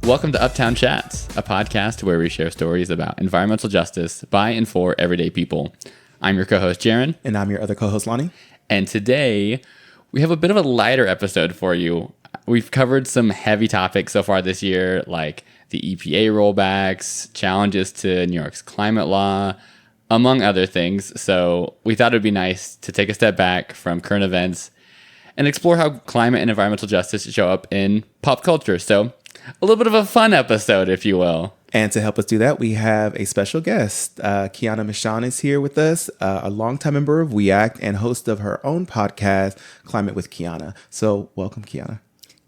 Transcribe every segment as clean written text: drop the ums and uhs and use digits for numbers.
Welcome to Uptown Chats, a podcast where we share stories about environmental justice by and for everyday people. I'm your co-host, Jaron. And I'm your other co-host, Lonnie. And today, we have a bit of a lighter episode for you. We've covered some heavy topics so far this year, like the EPA rollbacks, challenges to New York's climate law, among other things. So we thought it would be nice to take a step back from current events and explore how climate and environmental justice show up in pop culture. So a little bit of a fun episode, if you will. And to help us do that, we have a special guest. Kiana Michaan is here with us, a longtime member of We Act and host of her own podcast, Climate with Kiana. So welcome, Kiana.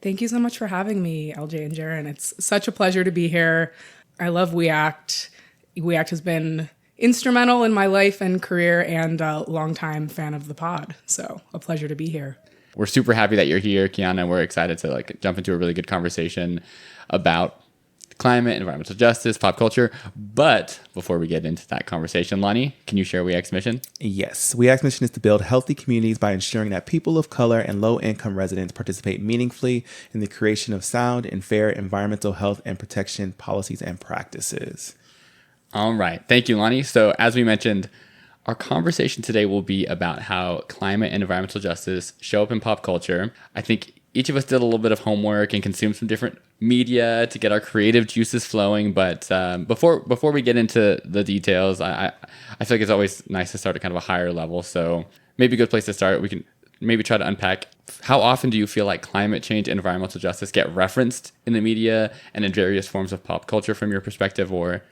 Thank you so much for having me, LJ and Jaron. It's such a pleasure to be here. I love We Act. We Act has been instrumental in my life and career, and a longtime fan of the pod. So a pleasure to be here. We're super happy that you're here, Kiana. We're excited to jump into a really good conversation about climate, environmental justice, pop culture. But before we get into that conversation, Lonnie, can you share We Act's mission? Yes. We Act's mission is to build healthy communities by ensuring that people of color and low-income residents participate meaningfully in the creation of sound and fair environmental health and protection policies and practices. All right. Thank you, Lonnie. So as we mentioned, our conversation today will be about how climate and environmental justice show up in pop culture. I think each of us did a little bit of homework and consumed some different media to get our creative juices flowing. But before we get into the details, I feel like it's always nice to start at kind of a higher level. So maybe a good place to start, we can maybe try to unpack how often do you feel like climate change and environmental justice get referenced in the media and in various forms of pop culture from your perspective, or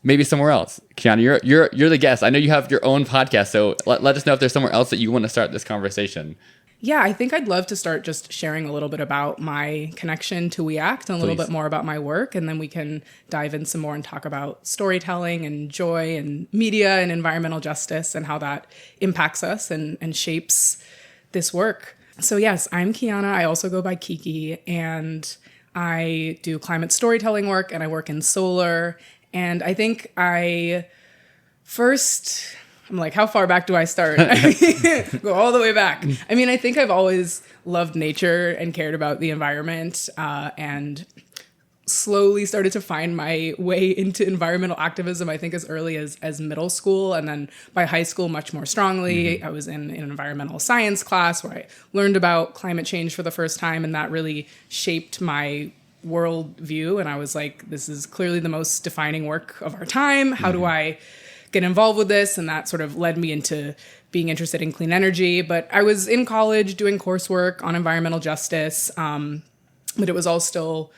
maybe somewhere else. Kiana, you're the guest. I know you have your own podcast, so let us know if there's somewhere else that you want to start this conversation. Yeah, I think I'd love to start just sharing a little bit about my connection to We Act and a little bit more about my work, and then we can dive in some more and talk about storytelling and joy and media and environmental justice and how that impacts us and shapes this work. So yes, I'm Kiana. I also go by Kiki, and I do climate storytelling work, and I work in solar. And I think I'm like, how far back do I start? Go all the way back. I mean, I think I've always loved nature and cared about the environment, and slowly started to find my way into environmental activism, I think as early as middle school. And then by high school, much more strongly. I was in an environmental science class where I learned about climate change for the first time. And that really shaped my world view. And I was like, this is clearly the most defining work of our time. How do I get involved with this? And that sort of led me into being interested in clean energy. But I was in college doing coursework on environmental justice. But it was all still,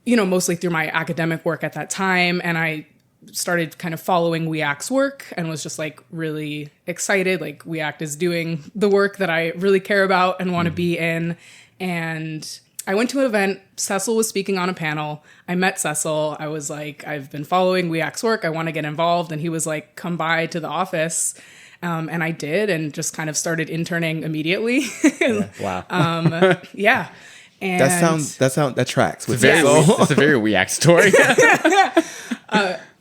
mostly through my academic work at that time. And I started kind of following We Act's work and was just like really excited. Like We Act is doing the work that I really care about and want to be in. And I went to an event. Cecil was speaking on a panel. I met Cecil. I was like, I've been following We Act's work. I want to get involved. And he was like, come by to the office. And I did, and just kind of started interning immediately. Wow. Yeah. And that tracks. It's a very We Act story.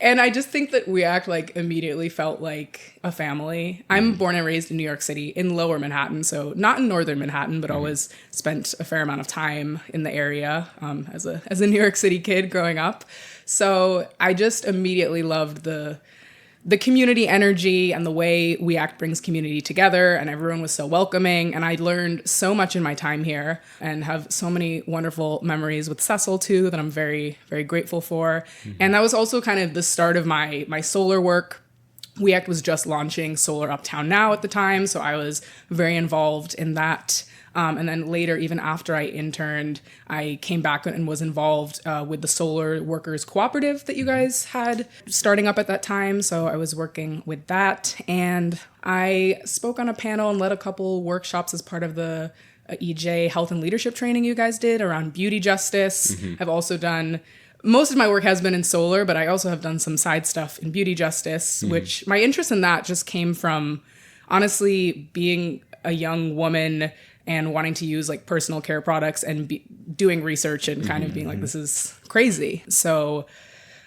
And I just think that We Act immediately felt like a family. I'm born and raised in New York City, in Lower Manhattan, so not in Northern Manhattan, but always spent a fair amount of time in the area as a New York City kid growing up. So I just immediately loved the community energy and the way We Act brings community together, and everyone was so welcoming. And I learned so much in my time here and have so many wonderful memories with Cecil too that I'm very, very grateful for. And that was also kind of the start of my solar work. We Act was just launching Solar Uptown Now at the time, so I was very involved in that. And then later, even after I interned, I came back and was involved with the Solar Workers Cooperative that you guys had starting up at that time. So I was working with that. And I spoke on a panel and led a couple workshops as part of the EJ Health and Leadership training you guys did around beauty justice. I've also done, most of my work has been in solar, but I also have done some side stuff in beauty justice, which my interest in that just came from, honestly, being a young woman and wanting to use personal care products and doing research and kind of being like, this is crazy. So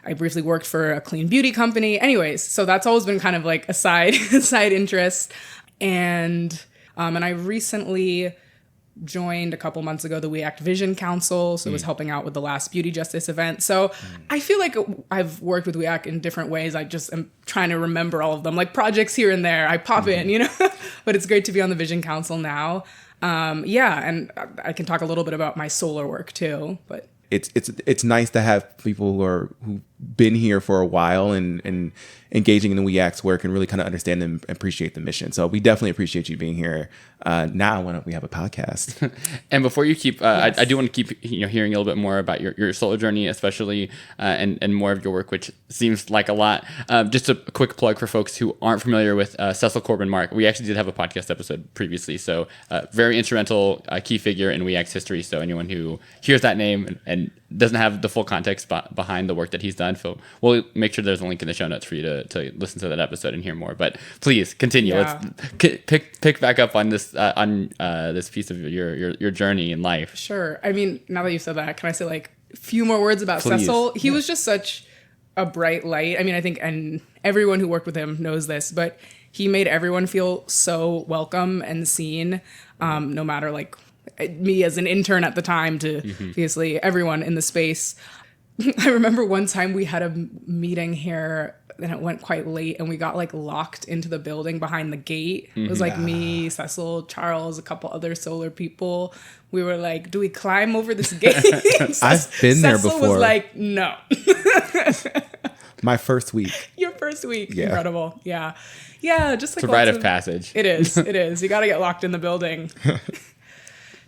I briefly worked for a clean beauty company. Anyways, so that's always been kind of a side interest. And I recently joined a couple months ago the We Act Vision Council, so was helping out with the last Beauty Justice event. So I feel like I've worked with We Act in different ways. I just am trying to remember all of them, like projects here and there. I pop in, you know, but it's great to be on the Vision Council now. And I can talk a little bit about my solar work too, but it's nice to have people who've been here for a while and engaging in the We Act's work and really kind of understand and appreciate the mission. So we definitely appreciate you being here now when we have a podcast. And before you keep, yes. I do want to keep hearing a little bit more about your solar journey, especially and more of your work, which seems like a lot. Just a quick plug for folks who aren't familiar with Cecil Corbin Mark. We actually did have a podcast episode previously, so very instrumental key figure in We Act's history. So anyone who hears that name and doesn't have the full context behind the work that he's done, so we'll make sure there's a link in the show notes for you to listen to that episode and hear more. But please continue. Yeah. Let's pick back up on this this piece of your journey in life. Sure. I mean, now that you said that, can I say like a few more words about Please. Cecil? He was just such a bright light. I mean, I think, and everyone who worked with him knows this, but he made everyone feel so welcome and seen, no matter like me as an intern at the time to obviously everyone in the space. I remember one time we had a meeting here and it went quite late and we got like locked into the building behind the gate. It was like me, Cecil, Charles, a couple other solar people. We were like, do we climb over this gate? I've been there before. Cecil was like, no. My first week. Your first week. Yeah. Incredible. Yeah. Yeah. Just like It's a rite of passage. It is. It is. You got to get locked in the building.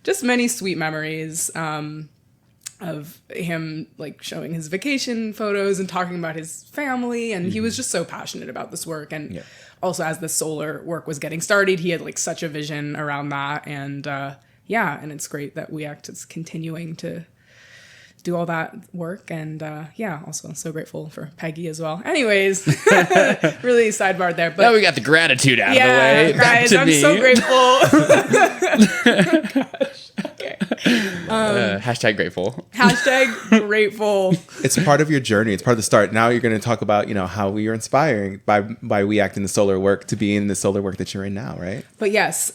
Just many sweet memories of him like showing his vacation photos and talking about his family. And he was just so passionate about this work. And also as the solar work was getting started, he had like such a vision around that. And and it's great that We Act is continuing to do all that work. And also so grateful for Peggy as well. Anyways, really sidebar there. But now we got the gratitude out of the way. Guys, I'm so grateful. Gosh. Okay. Hashtag grateful. Hashtag grateful. It's part of your journey. It's part of the start. Now you're going to talk about, how we are inspiring by We Act in the solar work to be in the solar work that you're in now, right? But yes,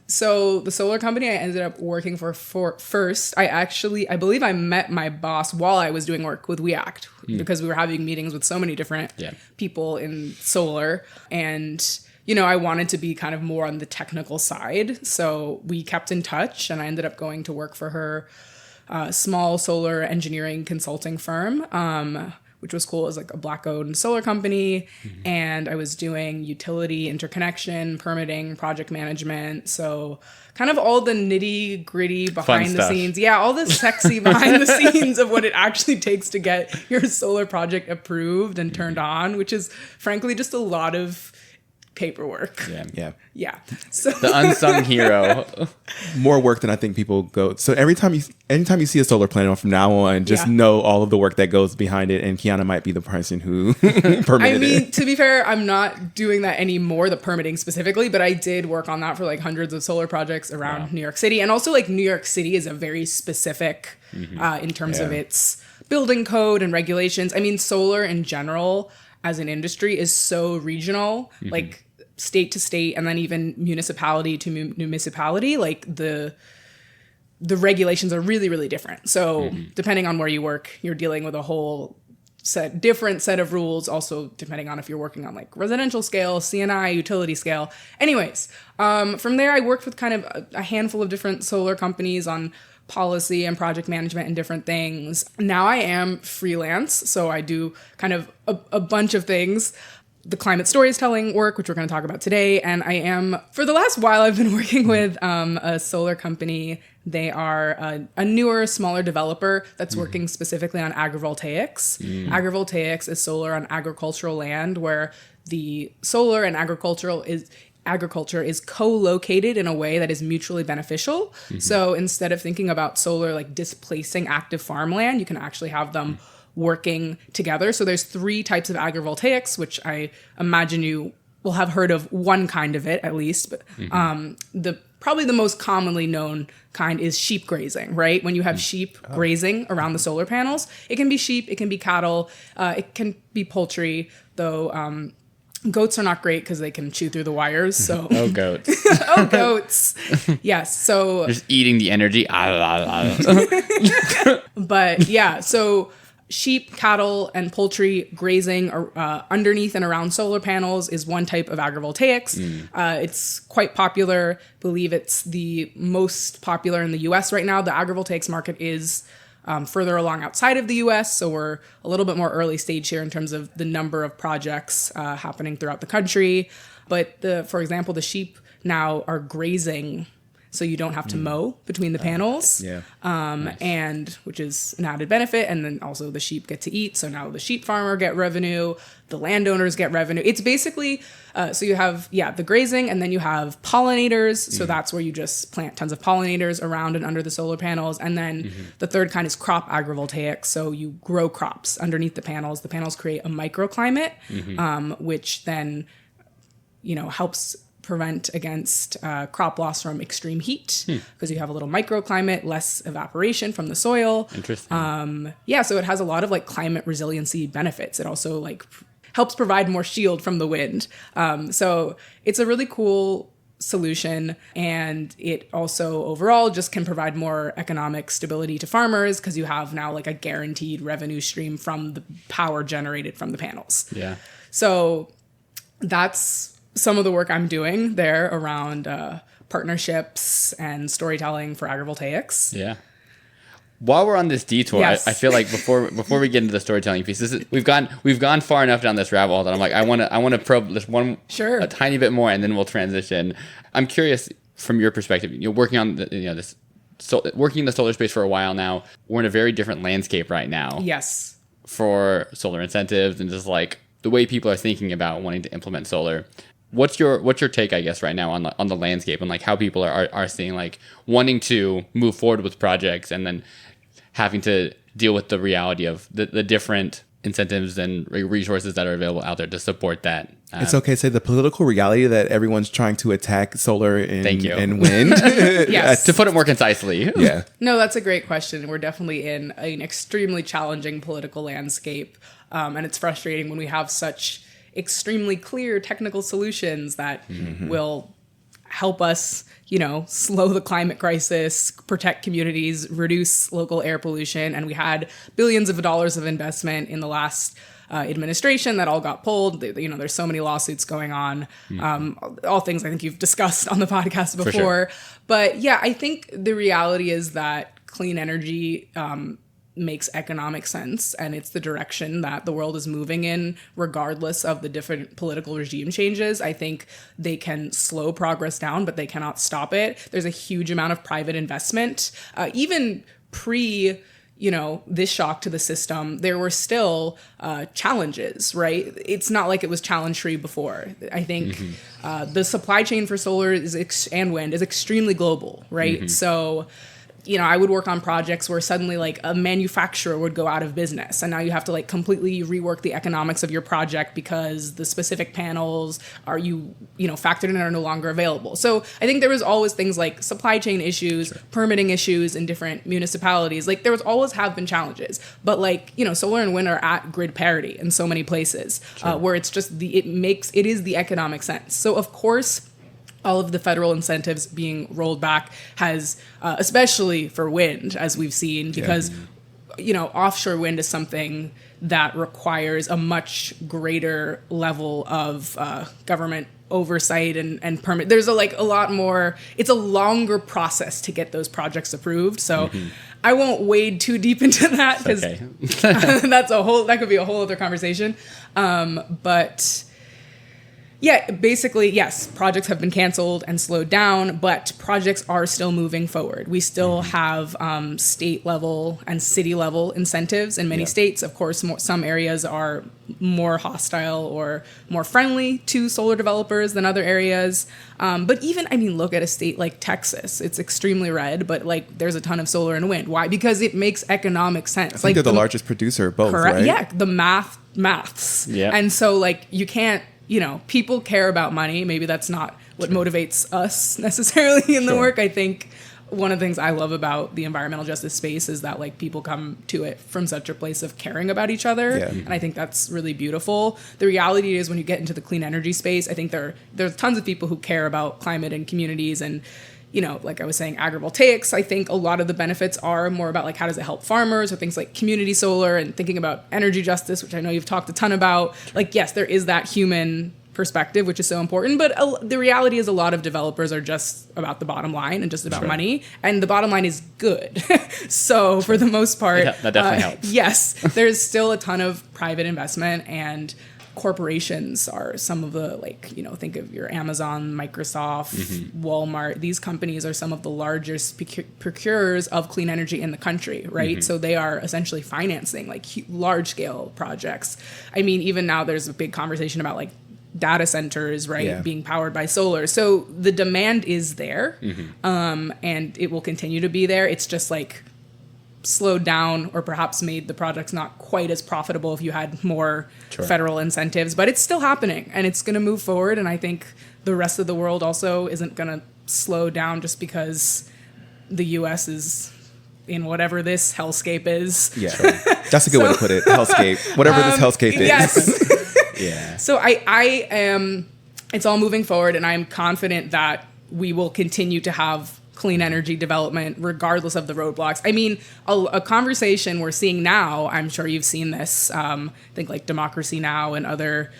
so the solar company I ended up working for first, I believe I met my boss while I was doing work with We Act because we were having meetings with so many different people in solar. And, I wanted to be kind of more on the technical side. So we kept in touch and I ended up going to work for her small solar engineering consulting firm, which was cool. It was like a Black-owned solar company. And I was doing utility interconnection, permitting, project management. So kind of all the nitty gritty behind the scenes. Yeah, all the sexy behind the scenes of what it actually takes to get your solar project approved and turned on, which is frankly just a lot of paperwork. Yeah. So the unsung hero. More work than I think people go. So anytime you see a solar panel from now on, just know all of the work that goes behind it. And Kiana might be the person who permitted it. To be fair, I'm not doing that anymore, the permitting specifically, but I did work on that for like hundreds of solar projects around New York City. And also like New York City is a very specific in terms of its building code and regulations. I mean, solar in general as an industry is so regional, like state to state and then even municipality to municipality, like the regulations are really, really different. So depending on where you work, you're dealing with a whole different set of rules, also depending on if you're working on like residential scale, CNI, utility scale. Anyways, from there I worked with kind of a handful of different solar companies on policy and project management and different things. Now I am freelance, so I do kind of a bunch of things. The climate storytelling work, which we're going to talk about today. And I am, for the last while, I've been working with a solar company. They are a newer, smaller developer that's working specifically on agrivoltaics. Agrivoltaics is solar on agricultural land where the solar and agriculture is co-located in a way that is mutually beneficial. So instead of thinking about solar like displacing active farmland, you can actually have them working together. So there's 3 types of agrivoltaics, which I imagine you will have heard of one kind of it at least. But probably the most commonly known kind is sheep grazing, right? When you have sheep grazing around the solar panels, it can be sheep, it can be cattle, it can be poultry, though Goats are not great because they can chew through the wires. So Oh, goats. oh, goats. Yes. So Just eating the energy. but yeah, so sheep, cattle, and poultry grazing underneath and around solar panels is one type of agrivoltaics. It's quite popular. I believe it's the most popular in the US right now. The agrivoltaics market is further along outside of the US, so we're a little bit more early stage here in terms of the number of projects happening throughout the country. But for example, the sheep now are grazing, so you don't have to mow between the panels. Yeah. And which is an added benefit. And then also the sheep get to eat. So now the sheep farmer get revenue, the landowners get revenue. It's basically, so you have, the grazing, and then you have pollinators. So that's where you just plant tons of pollinators around and under the solar panels. And then the third kind is crop agrivoltaics. So you grow crops underneath the panels. The panels create a microclimate, which then, helps prevent against crop loss from extreme heat because you have a little microclimate, less evaporation from the soil. Interesting. So it has a lot of like climate resiliency benefits. It also like helps provide more shield from the wind. So it's a really cool solution, and it also overall just can provide more economic stability to farmers because you have now like a guaranteed revenue stream from the power generated from the panels. Yeah. So that's some of the work I'm doing there around partnerships and storytelling for agrivoltaics. Yeah. While we're on this detour, Yes. I feel like before we get into the storytelling piece, we've gone far enough down this rabbit hole that I'm like, I want to probe this one a tiny bit more, and then we'll transition. I'm curious from your perspective. You're working on working in the solar space for a while now. We're in a very different landscape right now. Yes. For solar incentives and just like the way people are thinking about wanting to implement solar. What's your take, I guess, right now on the landscape and like how people are seeing like wanting to move forward with projects and then having to deal with the reality of the different incentives and resources that are available out there to support that. It's okay to say the political reality that everyone's trying to attack solar and wind. Yes. To put it more concisely. Yeah. No, that's a great question. We're definitely in an extremely challenging political landscape. And it's frustrating when we have such extremely clear technical solutions that will help us, slow the climate crisis, protect communities, reduce local air pollution. And we had billions of dollars of investment in the last administration that all got pulled. There's so many lawsuits going on. All things I think you've discussed on the podcast before. Sure. But yeah, I think the reality is that clean energy makes economic sense, and it's the direction that the world is moving in regardless of the different political regime changes. I think they can slow progress down, but they cannot stop it. There's a huge amount of private investment. Even pre this shock to the system, there were still challenges, right? It's not like it was challenge free before. I think the supply chain for solar and wind is extremely global, right? So I would work on projects where suddenly like a manufacturer would go out of business, and now you have to like completely rework the economics of your project because the specific panels are factored in are no longer available. So I think there was always things like supply chain issues, permitting issues in different municipalities. Like there always have been challenges, but like, solar and wind are at grid parity in so many places where it's just it is the economic sense. So of course, all of the federal incentives being rolled back has, especially for wind, as we've seen, because, offshore wind is something that requires a much greater level of government oversight and permit. There's a lot more, it's a longer process to get those projects approved. So I won't wade too deep into that because that could be a whole other conversation. But yeah, basically, yes, projects have been canceled and slowed down, but projects are still moving forward. We still have state level and city level incentives in many states. Of course, some areas are more hostile or more friendly to solar developers than other areas. But even, look at a state like Texas. It's extremely red, but there's a ton of solar and wind. Why? Because it makes economic sense. I think they're the largest producer of both, correct, right? Yeah, the maths. Yeah. And so you can't, people care about money. Maybe that's not what motivates us necessarily in the work. I think one of the things I love about the environmental justice space is that like people come to it from such a place of caring about each other. Yeah. And I think that's really beautiful. The reality is when you get into the clean energy space, I think there's tons of people who care about climate and communities and, you know, like I was saying, agrivoltaics. I think a lot of the benefits are more about like how does it help farmers or things like community solar and thinking about energy justice, which I know you've talked a ton about. Like, yes, there is that human perspective, which is so important. But the reality is a lot of developers are just about the bottom line and just about money. And the bottom line is good. So for the most part, that definitely helps. Yes, there's still a ton of private investment, and corporations are some of the, like, you know, think of your Amazon, Microsoft, Walmart. These companies are some of the largest procurers of clean energy in the country, right? So they are essentially financing like large scale projects. I mean, even now there's a big conversation about like data centers, being powered by solar. So the demand is there, and it will continue to be there. It's just like slowed down or perhaps made the projects not quite as profitable if you had more federal incentives, but it's still happening and it's going to move forward. And I think the rest of the world also isn't going to slow down just because the US is in whatever this hellscape is. Yeah, that's a good way to put it. Hellscape, whatever this hellscape is. Yes. Yeah. So I am, it's all moving forward, and I'm confident that we will continue to have clean energy development regardless of the roadblocks. I mean, a conversation we're seeing now, I'm sure you've seen this, I think like Democracy Now! And other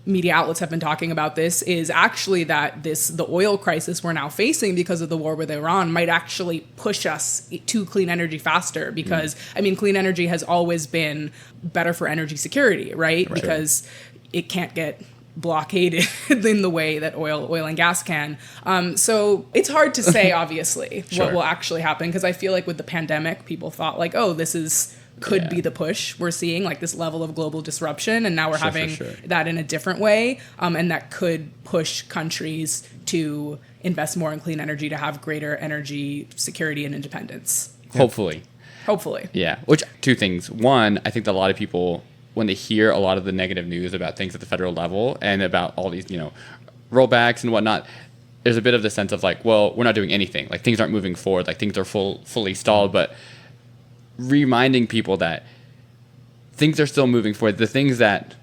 media outlets have been talking about this, is actually that the oil crisis we're now facing because of the war with Iran might actually push us to clean energy faster because, I mean, clean energy has always been better for energy security, right? Because it can't get blockaded in the way that oil and gas can. So it's hard to say, obviously, what will actually happen, because I feel like with the pandemic, people thought like, oh, this could be the push we're seeing, like this level of global disruption, and now we're having that in a different way, and that could push countries to invest more in clean energy to have greater energy security and independence. Hopefully. Yeah. Which, two things. One, I think that a lot of people, when they hear a lot of the negative news about things at the federal level and about all these, rollbacks and whatnot, there's a bit of the sense of like, well, we're not doing anything. Like things aren't moving forward. Like things are fully stalled. But reminding people that things are still moving forward. The things that,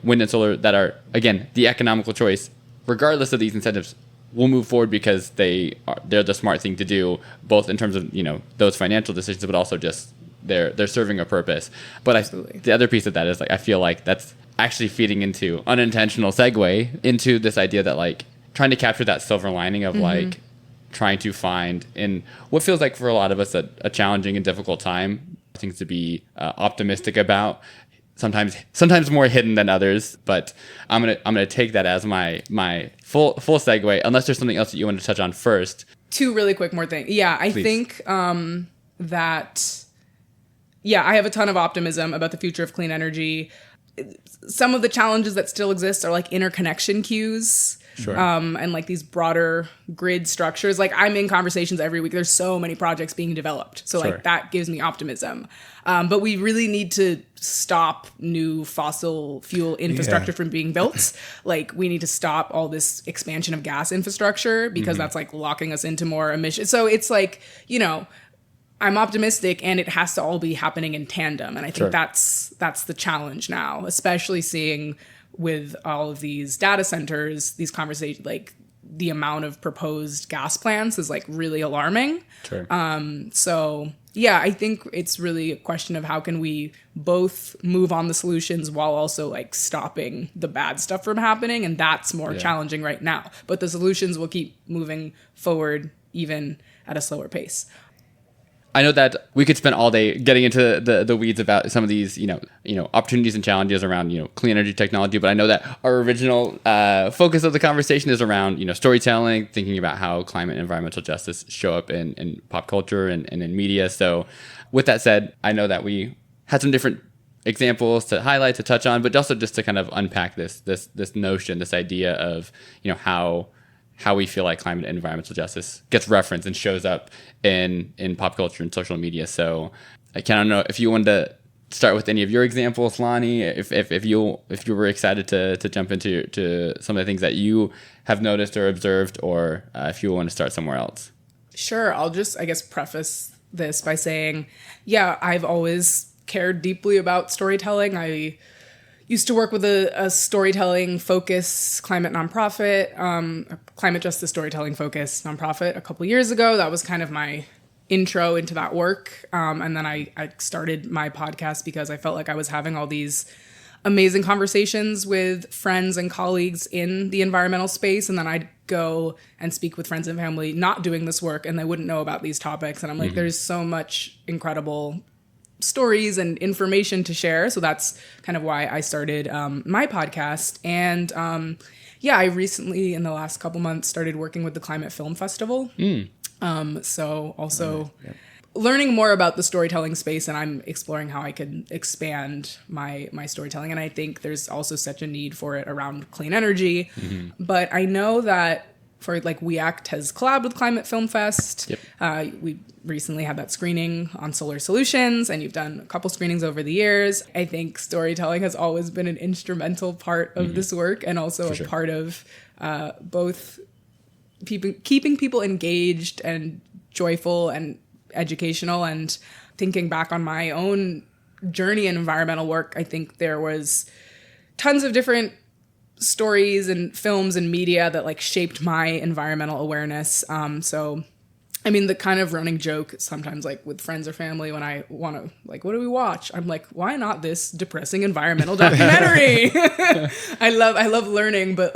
wind and solar that are, again, the economical choice, regardless of these incentives, will move forward because they're the smart thing to do, both in terms of, those financial decisions, but also just they're serving a purpose. But the other piece of that is like, I feel like that's actually feeding into unintentional segue into this idea that like trying to capture that silver lining of like trying to find in what feels like for a lot of us a challenging and difficult time, things to be optimistic about, sometimes more hidden than others. But I'm gonna take that as my full segue, unless there's something else that you want to touch on first. Two really quick more things. Yeah, I think that I have a ton of optimism about the future of clean energy. Some of the challenges that still exist are like interconnection queues. And like these broader grid structures. Like I'm in conversations every week. There's so many projects being developed. So like that gives me optimism. But we really need to stop new fossil fuel infrastructure from being built. Like we need to stop all this expansion of gas infrastructure because that's like locking us into more emissions. So it's like, I'm optimistic, and it has to all be happening in tandem. And I think that's the challenge now, especially seeing with all of these data centers, these conversations, like the amount of proposed gas plants is like really alarming. So yeah, I think it's really a question of how can we both move on the solutions while also like stopping the bad stuff from happening. And that's more challenging right now, but the solutions will keep moving forward even at a slower pace. I know that we could spend all day getting into the weeds about some of these, opportunities and challenges around, clean energy technology. But I know that our original focus of the conversation is around, storytelling, thinking about how climate and environmental justice show up in pop culture and in media. So with that said, I know that we had some different examples to highlight, to touch on, but also just to kind of unpack this notion, this idea of, how we feel like climate and environmental justice gets referenced and shows up in pop culture and social media. So I don't know if you wanted to start with any of your examples, Lonnie, if you were excited to jump into some of the things that you have noticed or observed, or if you want to start somewhere else. Sure. I'll just, I guess, preface this by saying, yeah, I've always cared deeply about storytelling. I used to work with a storytelling focus climate nonprofit, a climate justice storytelling focus nonprofit a couple years ago. That was kind of my intro into that work. And then I started my podcast because I felt like I was having all these amazing conversations with friends and colleagues in the environmental space. And then I'd go and speak with friends and family not doing this work, and they wouldn't know about these topics. And I'm like, there's so much incredible stories and information to share. So that's kind of why I started my podcast. And I recently, in the last couple months, started working with the Climate Film Festival. So also learning more about the storytelling space, and I'm exploring how I can expand my storytelling. And I think there's also such a need for it around clean energy. But I know that for like We Act has collabed with Climate Film Fest. We recently had that screening on solar solutions, and you've done a couple screenings over the years. I think storytelling has always been an instrumental part of this work, and also part of both keeping people engaged and joyful and educational. And thinking back on my own journey in environmental work, I think there was tons of different stories and films and media that like shaped my environmental awareness. So I mean, the kind of running joke sometimes, like with friends or family, when I want to, like, what do we watch? I'm like, why not this depressing environmental documentary? I love learning, but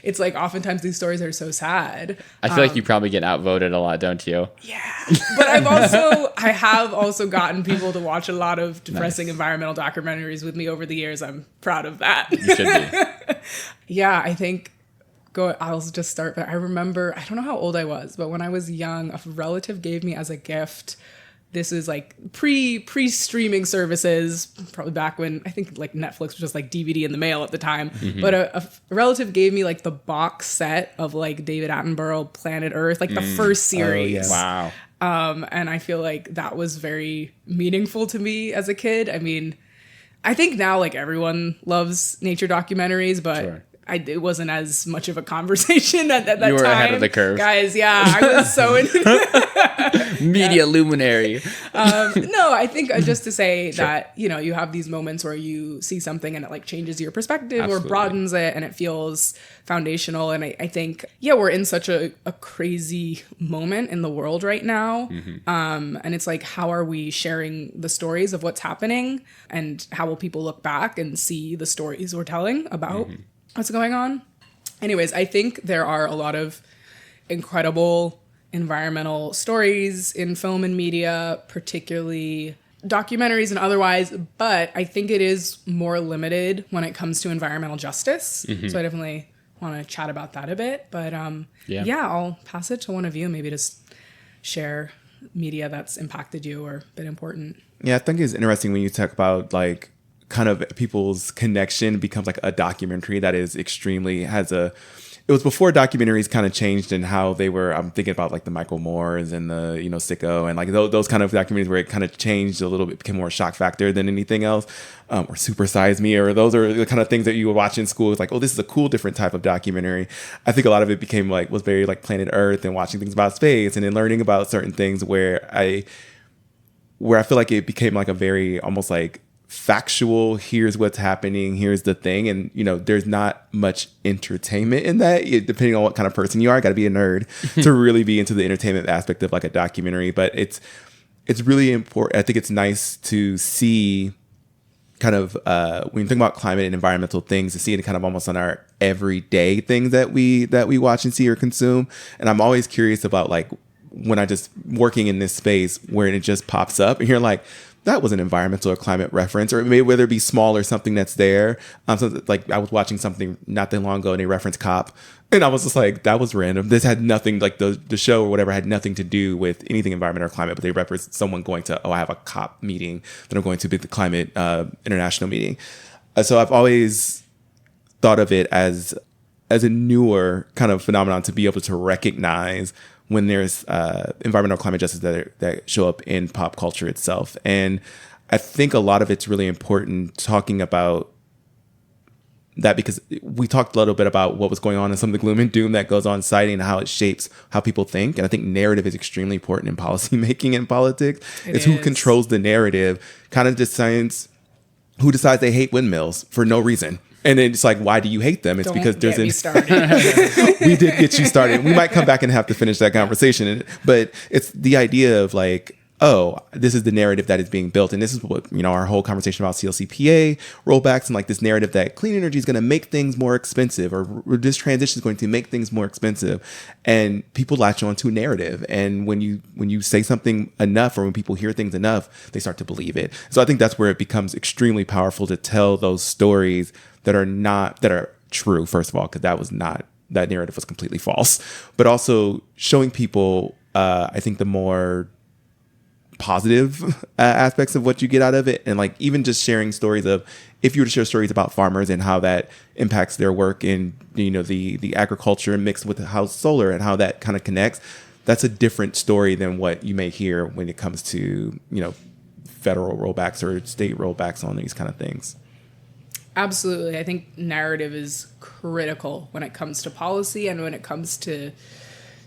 it's like oftentimes these stories are so sad. I feel like you probably get outvoted a lot, don't you? Yeah, but I have also gotten people to watch a lot of depressing environmental documentaries with me over the years. I'm proud of that. You should be. Yeah, I think. I'll just start, but I remember, I don't know how old I was, but when I was young, a relative gave me as a gift, this is like pre-streaming services, probably back when I think like Netflix was just like DVD in the mail at the time, but a relative gave me like the box set of like David Attenborough Planet Earth, like the first series. Wow. And I feel like that was very meaningful to me as a kid. I mean, I think now like everyone loves nature documentaries, but it wasn't as much of a conversation at that time. You were ahead of the curve. Guys, yeah, I was so into Media luminary. No, I think just to say that, you know, you have these moments where you see something and it like changes your perspective or broadens it, and it feels foundational. And I think, we're in such a crazy moment in the world right now. And it's like, how are we sharing the stories of what's happening, and how will people look back and see the stories we're telling about what's going on? Anyways, I think there are a lot of incredible environmental stories in film and media, particularly documentaries and otherwise, but I think it is more limited when it comes to environmental justice. So I definitely want to chat about that a bit. But I'll pass it to one of you, maybe just share media that's impacted you or been important. Yeah, I think it's interesting when you talk about like kind of people's connection becomes like a documentary that is extremely it was before documentaries kind of changed in how they were. I'm thinking about like the Michael Moores and the, Sicko, and like those kind of documentaries where it kind of changed a little bit, became more shock factor than anything else, or Super Size Me, or those are the kind of things that you would watch in school. It's like, oh, this is a cool, different type of documentary. I think a lot of it was very like Planet Earth and watching things about space, and then learning about certain things where I feel like it became like a very almost like factual, here's what's happening, here's the thing, and there's not much entertainment in that. Depending on what kind of person you are, got to be a nerd to really be into the entertainment aspect of like a documentary. But it's really important. I think it's nice to see kind of when you think about climate and environmental things, to see it kind of almost on our everyday things that we watch and see or consume. And I'm always curious about like when I just working in this space where it just pops up and you're like, that was an environmental or climate reference, or maybe whether it be small or something that's there. So like I was watching something not that long ago and they referenced COP, and I was just like, that was random. This had nothing, like the show or whatever had nothing to do with anything environment or climate, but they referenced someone going to, I have a COP meeting that I'm going to be the climate international meeting. So I've always thought of it as a newer kind of phenomenon to be able to recognize when there's environmental climate justice that show up in pop culture itself. And I think a lot of it's really important talking about that because we talked a little bit about what was going on and some of the gloom and doom that goes on citing and how it shapes how people think. And I think narrative is extremely important in policy making and politics. It's who controls the narrative, kind of decides who decides they hate windmills for no reason. And then it's like, why do you hate them? It's because there's me started. We did get you started. We might come back and have to finish that conversation. But it's the idea of like, oh, this is the narrative that is being built. And this is what, our whole conversation about CLCPA rollbacks and like this narrative that clean energy is going to make things more expensive, or this transition is going to make things more expensive. And people latch on to narrative. And when you say something enough, or when people hear things enough, they start to believe it. So I think that's where it becomes extremely powerful to tell those stories that are true, first of all, because that narrative was completely false. But also showing people, I think, the more positive aspects of what you get out of it. And like even just sharing stories of, if you were to share stories about farmers and how that impacts their work in, the agriculture mixed with how solar and how that kind of connects, that's a different story than what you may hear when it comes to, federal rollbacks or state rollbacks on these kind of things. Absolutely. I think narrative is critical when it comes to policy and when it comes to,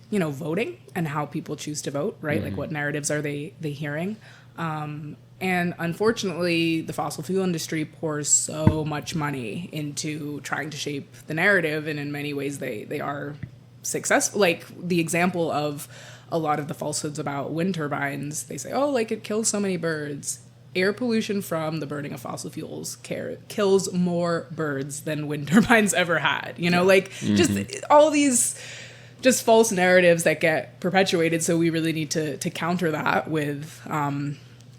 voting and how people choose to vote, right? Like what narratives are they hearing? And unfortunately, the fossil fuel industry pours so much money into trying to shape the narrative. And in many ways, they are successful. Like the example of a lot of the falsehoods about wind turbines, they say, oh, like it kills so many birds. Air pollution from the burning of fossil fuels kills more birds than wind turbines ever had. Just all these just false narratives that get perpetuated. So we really need to counter that with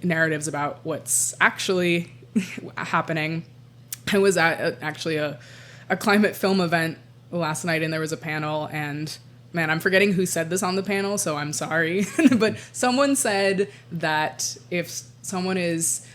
narratives about what's actually happening. I was at actually a climate film event last night, and there was a panel, and man, I'm forgetting who said this on the panel, so I'm sorry. But someone said that if someone has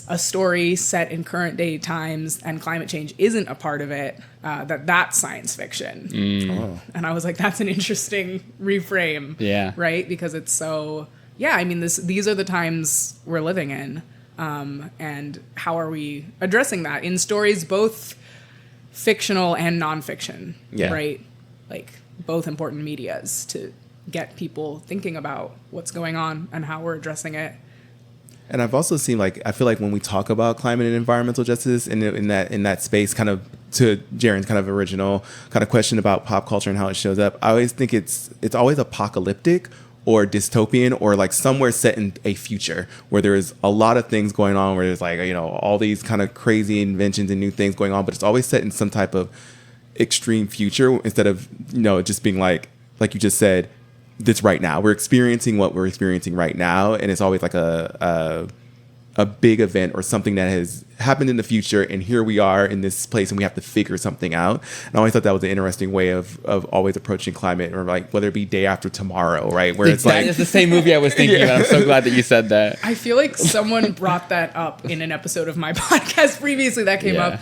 a story set in current day times and climate change isn't a part of it, that's science fiction. Oh. And I was like, that's an interesting reframe. Yeah. Right? Because it's so, these are the times we're living in. And how are we addressing that in stories, both fictional and nonfiction, right? Like both important medias to get people thinking about what's going on and how we're addressing it. And I've also seen, I feel like when we talk about climate and environmental justice in that space, kind of to Jaron's kind of original kind of question about pop culture and how it shows up, I always think it's always apocalyptic or dystopian, or like somewhere set in a future where there is a lot of things going on, where there's all these kind of crazy inventions and new things going on, but it's always set in some type of extreme future instead of, just being like you just said, this right now. We're experiencing what we're experiencing right now, and it's always like a big event or something that has happened in the future, and here we are in this place, and we have to figure something out. And I always thought that was an interesting way of always approaching climate, or like whether it be Day After Tomorrow, right? Where it's like, it's the same movie I was thinking about. I'm so glad that you said that. I feel like someone brought that up in an episode of my podcast previously that came up.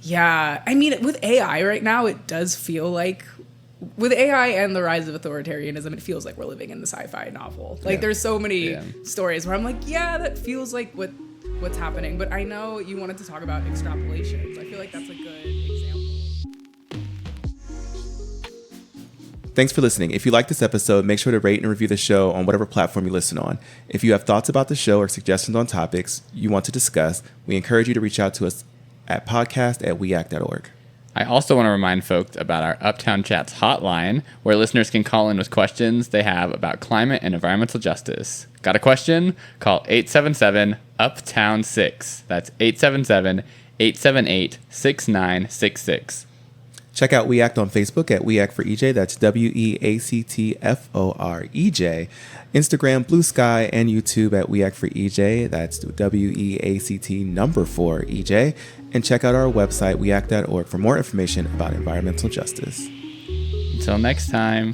With AI right now, it does feel like, with AI and the rise of authoritarianism, it feels like we're living in the sci-fi novel. There's so many stories where I'm like, that feels like what's happening. But I know you wanted to talk about extrapolations. I feel like that's a good example. Thanks for listening. If you like this episode, make sure to rate and review the show on whatever platform you listen on. If you have thoughts about the show or suggestions on topics you want to discuss, we encourage you to reach out to us at podcast@weact.org. I also want to remind folks about our Uptown Chats hotline, where listeners can call in with questions they have about climate and environmental justice. Got a question? Call 877-UPTOWN-6. That's 877-878-6966. Check out We Act on Facebook at We Act for EJ. That's WEACTFOREJ. Instagram, Blue Sky, and YouTube at We Act for EJ. That's WEACT4EJ. And check out our website, weact.org, for more information about environmental justice. Until next time.